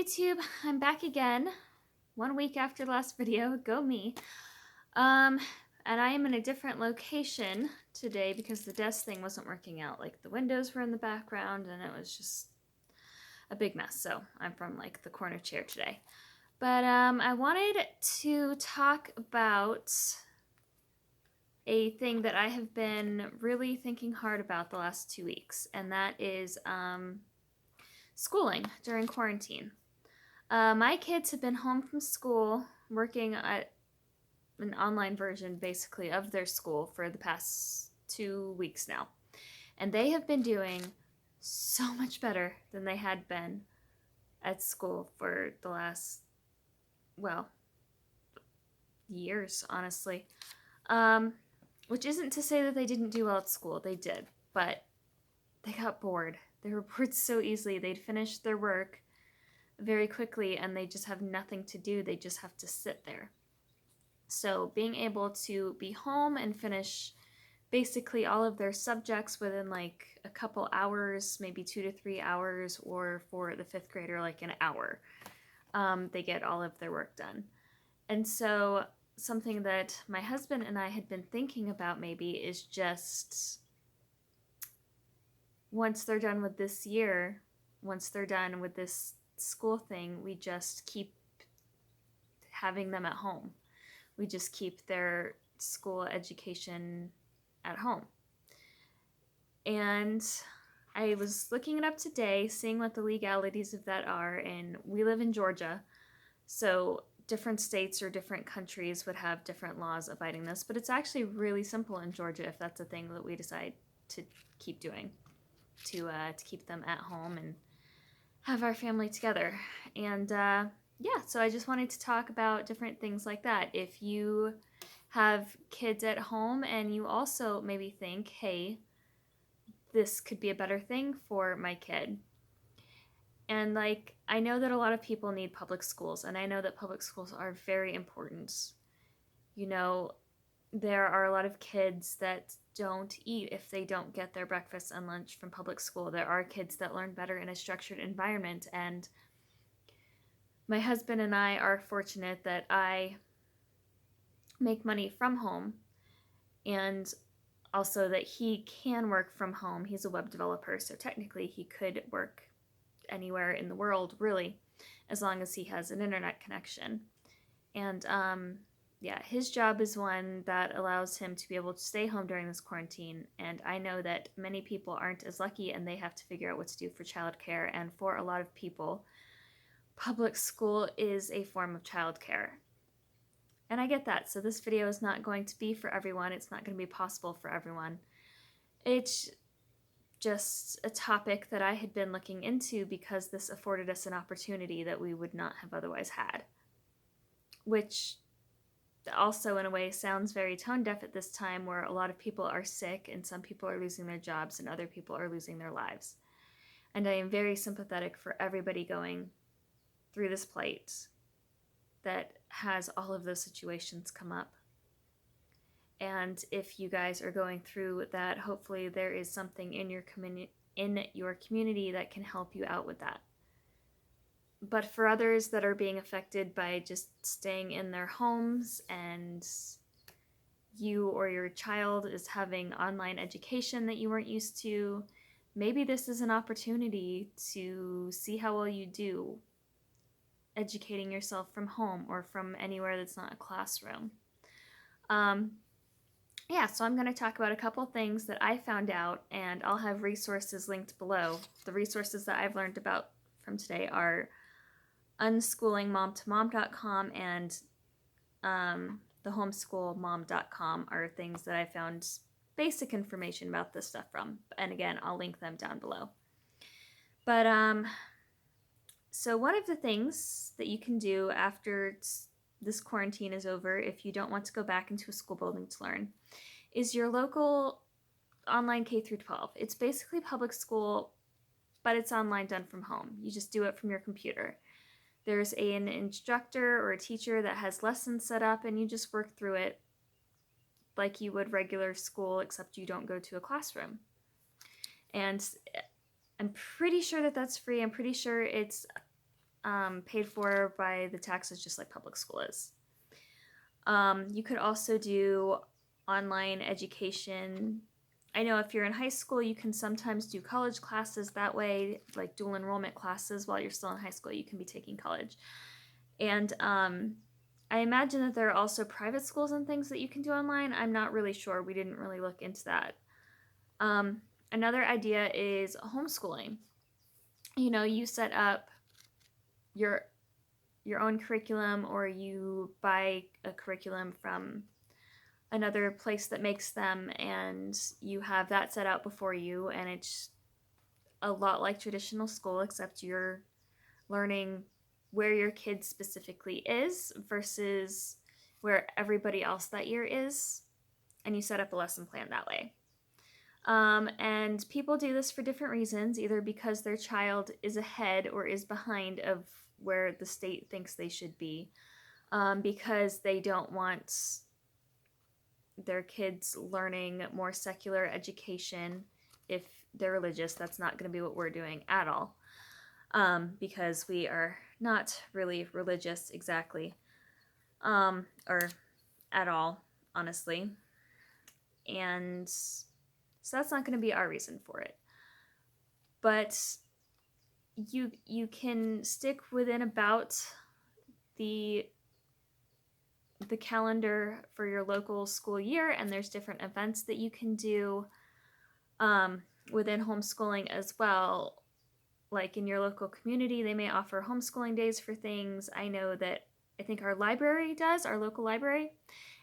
YouTube, I'm back again, 1 week after the last video, go me. And I am in a different location today because the desk thing wasn't working out. Like the windows were in the background and it was just a big mess. So I'm from like the corner chair today. But I wanted to talk about a thing that I have been really thinking hard about the last 2 weeks, and that is schooling during quarantine. My kids have been home from school working at an online version basically of their school for the past 2 weeks now. And they have been doing so much better than they had been at school for the last, well, years, honestly. Which isn't to say that they didn't do well at school. They did, but they got bored. They were bored so easily. They'd finish their work very quickly and they just have nothing to do. They just have to sit there. So being able to be home and finish basically all of their subjects within like a couple hours, maybe 2 to 3 hours, or for the 5th grader, like an hour, they get all of their work done. And so something that my husband and I had been thinking about maybe is just once they're done with this year, once they're done with this school thing, we just keep having them at home. We just keep their school education at home. And I was looking it up today, seeing what the legalities of that are, and we live in Georgia, so different states or different countries would have different laws abiding this, but it's actually really simple in Georgia if that's a thing that we decide to keep doing, to keep them at home and have our family together. And yeah, so I just wanted to talk about different things like that. If you have kids at home and you also maybe think, hey, this could be a better thing for my kid. And like, I know that a lot of people need public schools, and I know that public schools are very important. You know, there are a lot of kids that don't eat if they don't get their breakfast and lunch from public school. There are kids that learn better in a structured environment, and my husband and I are fortunate that I make money from home, and also that he can work from home. He's a web developer, so technically he could work anywhere in the world, really, as long as he has an internet connection. And yeah, his job is one that allows him to be able to stay home during this quarantine. And I know that many people aren't as lucky and they have to figure out what to do for childcare. And for a lot of people, public school is a form of childcare. And I get that. So this video is not going to be for everyone. It's not going to be possible for everyone. It's just a topic that I had been looking into because this afforded us an opportunity that we would not have otherwise had. Which also in a way sounds very tone deaf at this time, where a lot of people are sick and some people are losing their jobs and other people are losing their lives. And I am very sympathetic for everybody going through this plight that has all of those situations come up. And if you guys are going through that, hopefully there is something in your community that can help you out with that. But for others that are being affected by just staying in their homes, and you or your child is having online education that you weren't used to, maybe this is an opportunity to see how well you do educating yourself from home or from anywhere that's not a classroom. Yeah, so I'm going to talk about a couple things that I found out, and I'll have resources linked below. The resources that I've learned about from today are unschoolingmomtomom.com and the homeschoolmom.com are things that I found basic information about this stuff from. And again, I'll link them down below. But so one of the things that you can do after this quarantine is over, if you don't want to go back into a school building to learn, is your local online K through 12. It's basically public school, but it's online, done from home. You just do it from your computer. There's an instructor or a teacher that has lessons set up, and you just work through it like you would regular school, except you don't go to a classroom. And I'm pretty sure that that's free. I'm pretty sure it's paid for by the taxes, just like public school is. You could also do online education. I know if you're in high school, you can sometimes do college classes that way, like dual enrollment classes while you're still in high school. You can be taking college. And I imagine that there are also private schools and things that you can do online. I'm not really sure. We didn't really look into that. Another idea is homeschooling. You set up your own curriculum, or you buy a curriculum from another place that makes them, and you have that set out before you, and it's a lot like traditional school, except you're learning where your kid specifically is versus where everybody else that year is, and you set up a lesson plan that way. And people do this for different reasons, either because their child is ahead or is behind of where the state thinks they should be, because they don't want their kids learning more secular education. If they're religious, that's not going to be what we're doing at all, because we are not really religious exactly, or at all, honestly. And so that's not going to be our reason for it. But you can stick within about the calendar for your local school year, and there's different events that you can do within homeschooling as well. Like in your local community, they may offer homeschooling days for things. I know that I think our library does, our local library.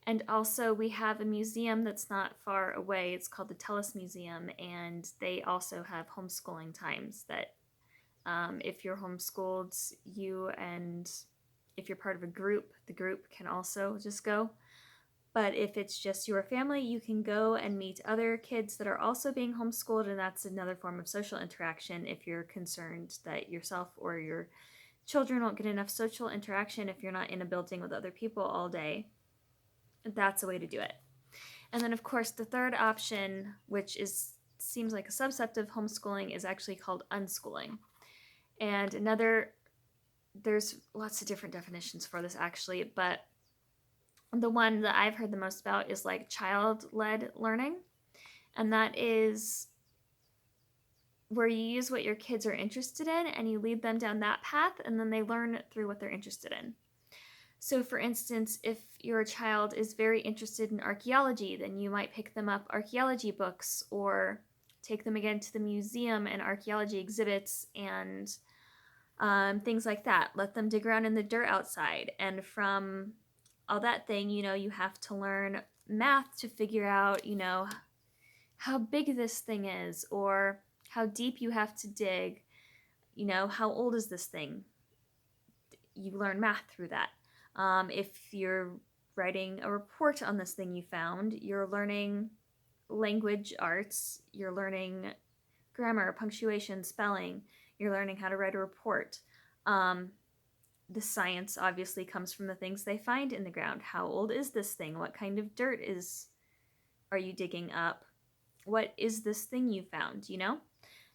And also we have a museum that's not far away. It's called the Telus Museum, and they also have homeschooling times that if you're homeschooled, and if you're part of a group, the group can also just go. But if it's just your family, you can go and meet other kids that are also being homeschooled, and that's another form of social interaction if you're concerned that yourself or your children won't get enough social interaction if you're not in a building with other people all day. That's a way to do it. And then, of course, the third option, which seems like a subset of homeschooling, is actually called unschooling. And there's lots of different definitions for this actually, but the one that I've heard the most about is like child-led learning. And that is where you use what your kids are interested in and you lead them down that path, and then they learn through what they're interested in. So for instance, if your child is very interested in archaeology, then you might pick them up archaeology books, or take them again to the museum and archaeology exhibits and things like that. Let them dig around in the dirt outside. And from all that thing, you have to learn math to figure out, how big this thing is, or how deep you have to dig, how old is this thing? You learn math through that. If you're writing a report on this thing you found, you're learning language arts, you're learning grammar, punctuation, spelling, you're learning how to write a report. The science obviously comes from the things they find in the ground. How old is this thing? What kind of dirt are you digging up? What is this thing you found,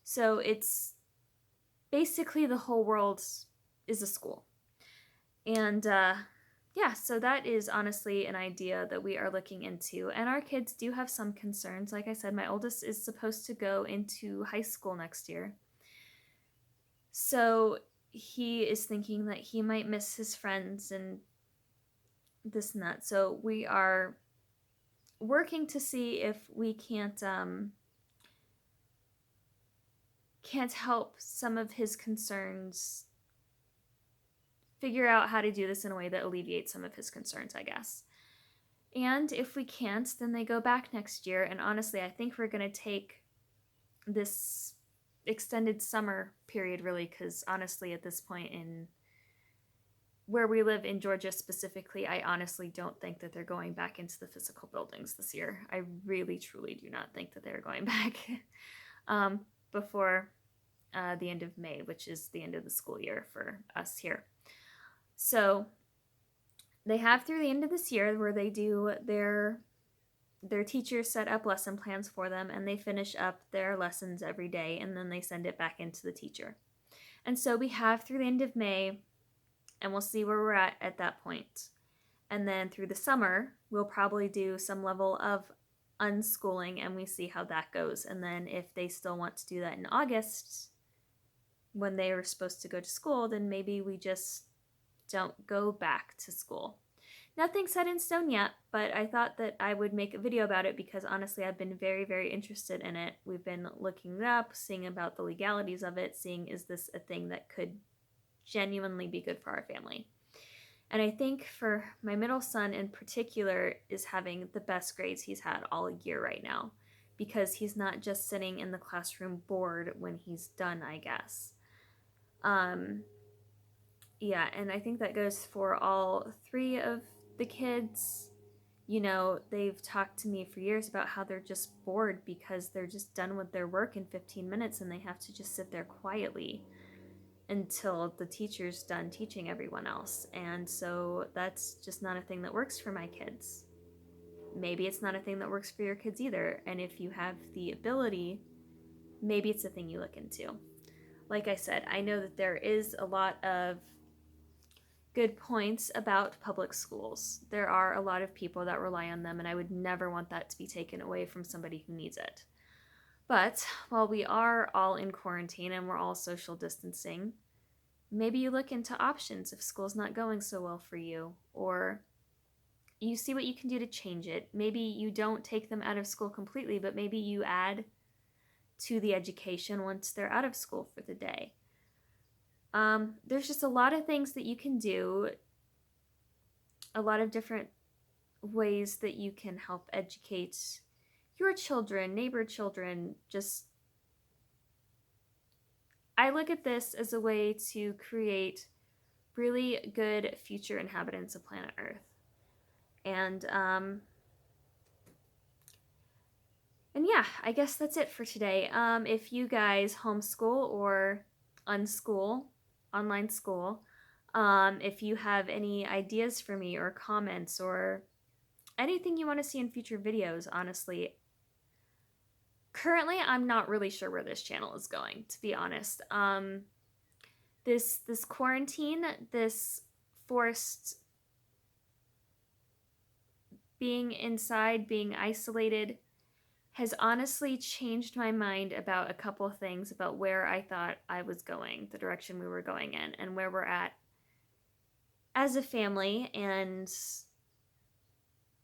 So it's basically the whole world is a school. And yeah, so that is honestly an idea that we are looking into. And our kids do have some concerns. Like I said, my oldest is supposed to go into high school next year. So he is thinking that he might miss his friends and this and that. So we are working to see if we can't help some of his concerns, figure out how to do this in a way that alleviates some of his concerns, I guess. And if we can't, then they go back next year. And honestly, I think we're going to take this extended summer period, really, because honestly, at this point in where we live in Georgia specifically, I honestly don't think that they're going back into the physical buildings this year. I really, truly do not think that they're going back before the end of May, which is the end of the school year for us here. So they have through the end of this year where they do their teachers set up lesson plans for them, and they finish up their lessons every day, and then they send it back into the teacher. And so we have through the end of May, and we'll see where we're at that point. And then through the summer, we'll probably do some level of unschooling and we see how that goes. And then if they still want to do that in August, when they are supposed to go to school, then maybe we just don't go back to school. Nothing set in stone yet, but I thought that I would make a video about it because honestly I've been very, very interested in it. We've been looking it up, seeing about the legalities of it, seeing is this a thing that could genuinely be good for our family. And I think for my middle son in particular is having the best grades he's had all year right now because he's not just sitting in the classroom bored when he's done, I guess. Yeah, and I think that goes for all three of the kids. You know, they've talked to me for years about how they're just bored because they're just done with their work in 15 minutes and they have to just sit there quietly until the teacher's done teaching everyone else. And so that's just not a thing that works for my kids. Maybe it's not a thing that works for your kids either. And if you have the ability, maybe it's a thing you look into. Like I said, I know that there is a lot of good points about public schools. There are a lot of people that rely on them, and I would never want that to be taken away from somebody who needs it. But while we are all in quarantine and we're all social distancing, maybe you look into options if school's not going so well for you, or you see what you can do to change it. Maybe you don't take them out of school completely, but maybe you add to the education once they're out of school for the day. There's just a lot of things that you can do, a lot of different ways that you can help educate your children, neighbor children. Just, I look at this as a way to create really good future inhabitants of planet Earth. And yeah, I guess that's it for today. If you guys homeschool or unschool, online school, if you have any ideas for me or comments or anything you want to see in future videos, honestly, currently I'm not really sure where this channel is going, to be honest. This quarantine, this forced being inside, being isolated, has honestly changed my mind about a couple of things about where I thought I was going, the direction we were going in, and where we're at as a family, and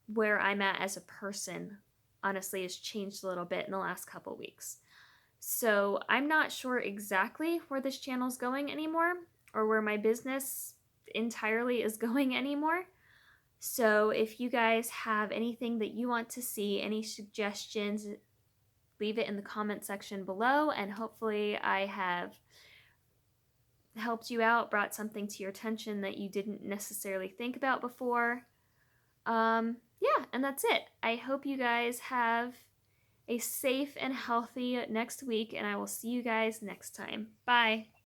where I'm at as a person, honestly, has changed a little bit in the last couple of weeks. So I'm not sure exactly where this channel's going anymore, or where my business entirely is going anymore. So if you guys have anything that you want to see, any suggestions, leave it in the comment section below, and hopefully I have helped you out, brought something to your attention that you didn't necessarily think about before. Yeah, and that's it. I hope you guys have a safe and healthy next week, and I will see you guys next time. Bye.